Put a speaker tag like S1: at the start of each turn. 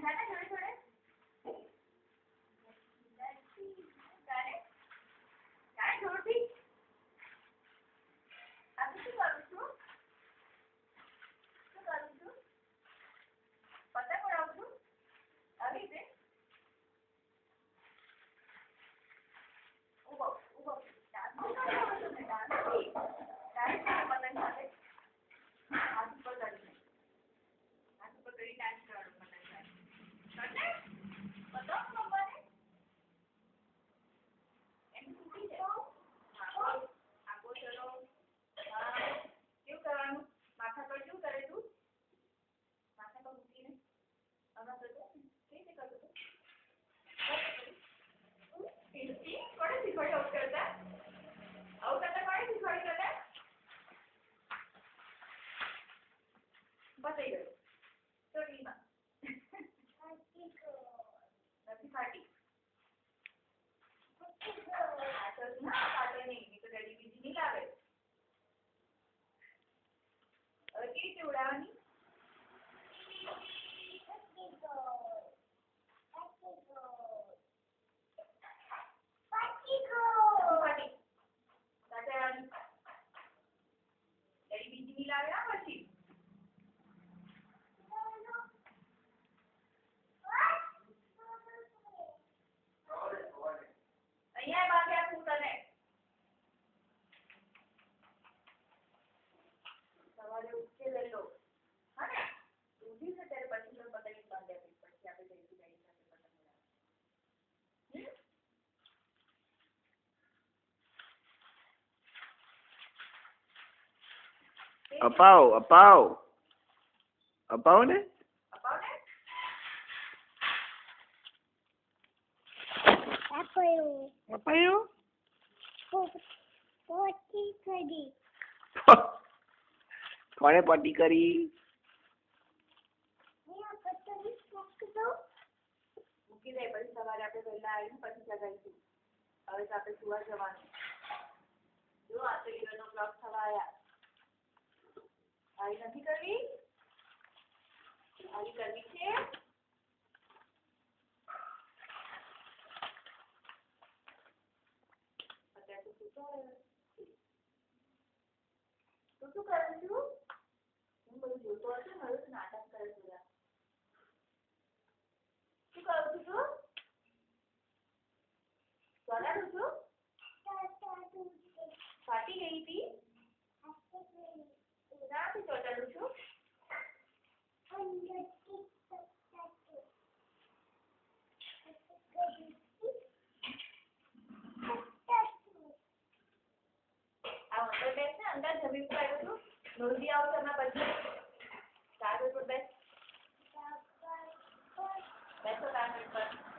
S1: जाना थोड़े थोड़े जाने जाने छोटी अब શું કરું છું પતંગ ઉડાવું છું આવી રીતે ઉભો ઉભો ડાન્સ કરો તમે ડાન્સ પતંગ સાથે હાથ ઉપર કરીને ડાન્સ કરો પતંગ સાથે કરને પતંગ મમ્માને એમ છૂટી જાય હા આગો ચલો હા કેવું કરવાનું માથા પર શું કરે તું માથા પર મૂકીને આમાં કરતો કેવી રીતે કરતો કોણે શીખવાડ્યું આવું કરતા કોણે શીખવાડ્યું તને બતાવી ગયો ચોટલીમાં નથી ફાટી ના ફાટે નહીં તો ડેડી બીજી નહીં લાવે હવે કેવી રીતે ઉડાવવાની ડેડી બીજી નહીં લાવે આ પછી અહીંયા બાકી આપું તને સવારે ઉઠી લઈ લો હા ને ઊંધી છે ત્યારે પછી તો પતંગ બાંધી આપી પછી આપણે જઈશું ડેડી સાથે પતંગ
S2: અપાવ અપાવ અપાવ ને અપાયો
S3: પોટી કરી
S2: કોણે પોટી કરી
S1: મૂકી દે પછી સવારે આપણે પહેલા આવીને પછી લગાવીશું હવે તો આપણે સુવા જવાનું જો આ તો ઈવનનો બ્લોગ થવા આવ્યા આવી નથી કરવી આવી કરવી છે અત્યારે તો શું કરું છું હું બધું જોતો હતો હવે તો નાટક કરે બધા શું કરું છું તું ચોરાડું છું ફાટી ગઈ હતી નાથી ચોટાડું છું આ અંદર બેસ ને અંદર જમીન પર આવ્યું છું નોંધી આવું એમના પછી ચાર પર બેસ બેસો 4 મિનિટ પર